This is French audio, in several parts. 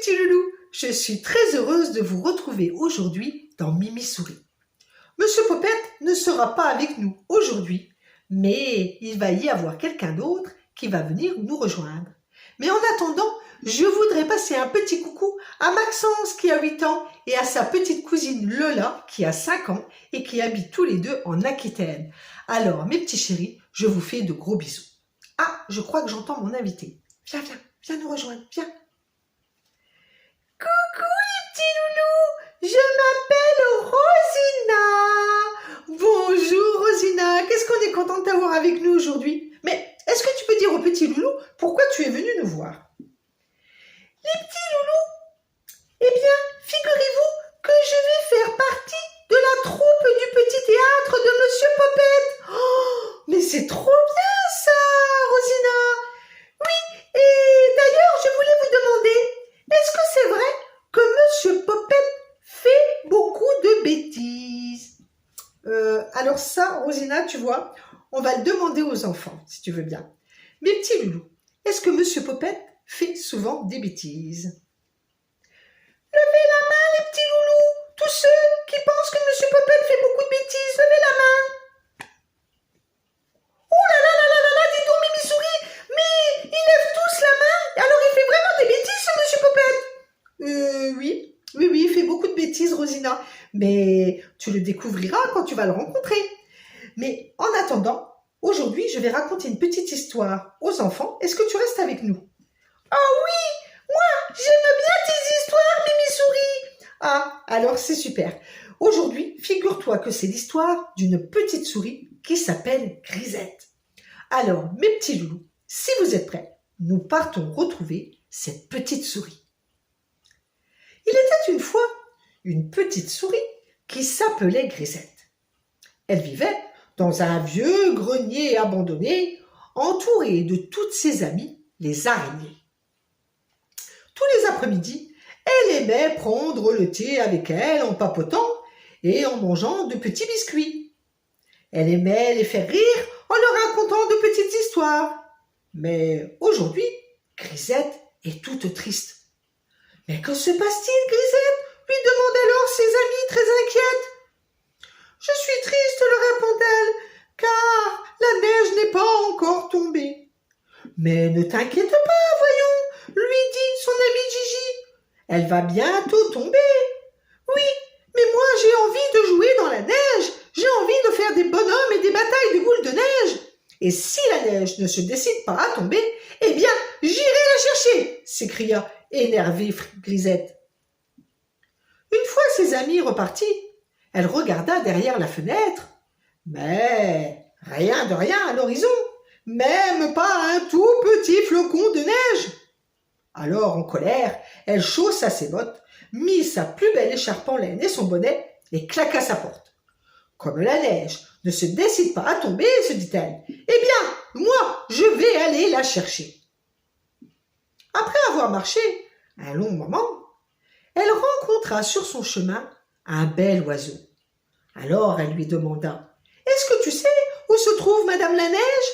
petits loulous, je suis très heureuse de vous retrouver aujourd'hui dans Mimi Souris. Monsieur Popette ne sera pas avec nous aujourd'hui, mais il va y avoir quelqu'un d'autre qui va venir nous rejoindre. Mais en attendant, je voudrais passer un petit coucou à Maxence qui a 8 ans et à sa petite cousine Lola qui a 5 ans et qui habitent tous les deux en Aquitaine. Alors, mes petits chéris, je vous fais de gros bisous. Ah, je crois que j'entends mon invité. Viens, viens, viens nous rejoindre, viens. Coucou les petits loulous, je m'appelle Rosina. Bonjour Rosina, qu'est-ce qu'on est content de t'avoir avec nous aujourd'hui. Mais est-ce que tu peux dire aux petits loulous pourquoi tu es venu nous voir? Les petits loulous, eh bien, figurez-vous que je vais faire partie de la troupe du petit théâtre de Monsieur Popette. Oh, mais c'est trop bien ça, Rosina. Oui, et d'ailleurs, je voulais vous demander, est-ce que c'est vrai que Monsieur Popette fait beaucoup de bêtises? Alors ça, Rosina, tu vois, on va le demander aux enfants, si tu veux bien. Mes petits loulous, est-ce que Monsieur Popette fait souvent des bêtises? Levez la main, les petits loulous. Tous ceux qui pensent que Monsieur Popette fait beaucoup de bêtises, levez la main. Oh là là là là là là, dis donc Mimi Souris, mais ils lèvent tous la main, alors il fait vraiment des bêtises ce Monsieur Popette? Oui, il fait beaucoup de bêtises, Rosina, mais tu le découvriras quand tu vas le rencontrer. Mais en attendant, aujourd'hui, je vais raconter une petite histoire aux enfants. Est-ce que tu restes avec nous? Ah oui, moi, j'aime bien tes histoires, Mimi Souris. Ah, alors c'est super. Aujourd'hui, figure-toi que c'est l'histoire d'une petite souris qui s'appelle Grisette. Alors, mes petits loulous, si vous êtes prêts, nous partons retrouver cette petite souris. Il était une fois une petite souris qui s'appelait Grisette. Elle vivait dans un vieux grenier abandonné, entourée de toutes ses amies, les araignées. Tous les après-midi, elle aimait prendre le thé avec elle en papotant et en mangeant de petits biscuits. Elle aimait les faire rire en leur racontant de petites histoires. Mais aujourd'hui, Grisette est toute triste. « Mais que se passe-t-il, Grisette ?» lui demandent alors ses amies très inquiètes. « Je suis triste, leur répond-elle, car la neige n'est pas encore tombée. »« Mais ne t'inquiète pas, voyons, lui dit son ami Gigi. Elle va bientôt tomber. Oui, mais moi j'ai envie de jouer dans la neige, j'ai envie de faire des bonhommes et des batailles de boules de neige. Et si la neige ne se décide pas à tomber, eh bien j'irai la chercher, s'écria énervée Grisette. Une fois ses amis repartis, elle regarda derrière la fenêtre, mais rien de rien à l'horizon, même pas un tout petit flocon de neige. Alors, en colère, elle chaussa ses bottes, mit sa plus belle écharpe en laine et son bonnet, et claqua sa porte. Comme la neige ne se décide pas à tomber, se dit-elle, eh bien, moi, je vais aller la chercher. Après avoir marché un long moment, elle rencontra sur son chemin un bel oiseau. Alors elle lui demanda, « Est-ce que tu sais où se trouve Madame la Neige ?»«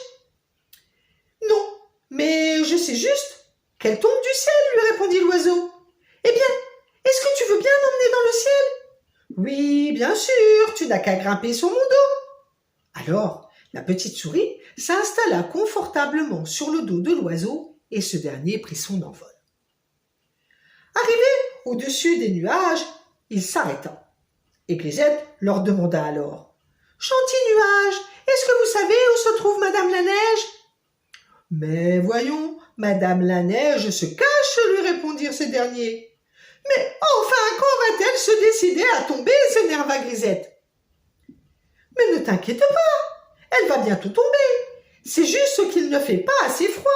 Non, mais je sais juste qu'elle tombe du ciel, lui répondit l'oiseau. « Eh bien, est-ce que tu veux bien m'emmener dans le ciel ?»« Oui, bien sûr, tu n'as qu'à grimper sur mon dos. » Alors, la petite souris s'installa confortablement sur le dos de l'oiseau et ce dernier prit son envol. Arrivé au-dessus des nuages, il s'arrêta. Et Grisette leur demanda alors, « Gentils nuages, est-ce que vous savez où se trouve Madame la Neige ?»« Mais voyons, Madame la Neige se cache, lui répondirent ces derniers. »« Mais enfin, quand va-t-elle se décider à tomber ?» s'énerva Grisette. « Mais ne t'inquiète pas, elle va bientôt tomber. C'est juste qu'il ne fait pas assez froid.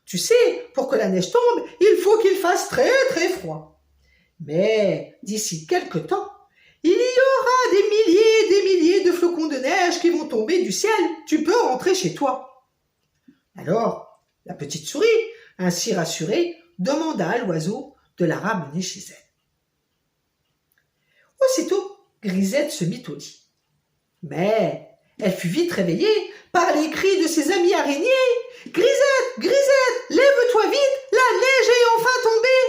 Tu sais, pour que la neige tombe, il faut qu'il fasse très très froid. Mais d'ici quelque temps, il y aura des milliers de flocons de neige qui vont tomber du ciel. Tu peux rentrer chez toi. » Alors, la petite souris, ainsi rassurée, demanda à l'oiseau de la ramener chez elle. Aussitôt, Grisette se mit au lit. Mais elle fut vite réveillée par les cris de ses amis araignées. « Grisette, Grisette, lève-toi vite, la neige est enfin tombée !»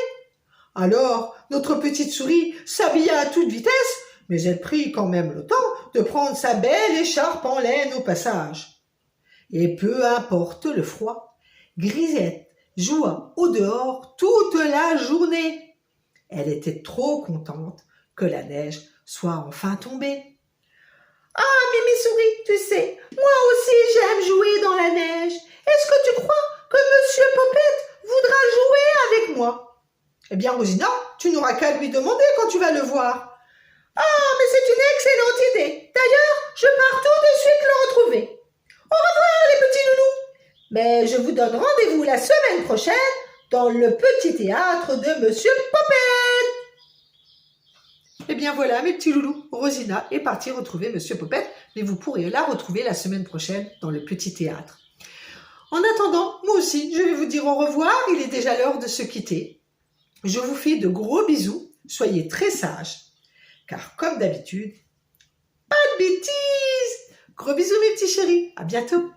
Alors, notre petite souris s'habilla à toute vitesse, mais elle prit quand même le temps de prendre sa belle écharpe en laine au passage. Et peu importe le froid, Grisette joua au dehors toute la journée. Elle était trop contente que la neige soit enfin tombée. Ah, Mimi Souris, tu sais, moi aussi j'aime jouer dans la neige. Est-ce que tu crois que Monsieur Popette voudra jouer avec moi? Eh bien, Rosina, tu n'auras qu'à lui demander quand tu vas le voir. Ah, mais c'est une excellente idée. D'ailleurs, je pars tout de suite le retrouver. Au revoir, les petits loulous. Mais je vous donne rendez-vous la semaine prochaine dans le petit théâtre de Monsieur Popette. Eh bien voilà, mes petits loulous, Rosina est partie retrouver Monsieur Popette, mais vous pourrez la retrouver la semaine prochaine dans le petit théâtre. En attendant, moi aussi, je vais vous dire au revoir, il est déjà l'heure de se quitter. Je vous fais de gros bisous, soyez très sages, car comme d'habitude, pas de bêtises. Gros bisous mes petits chéris, à bientôt.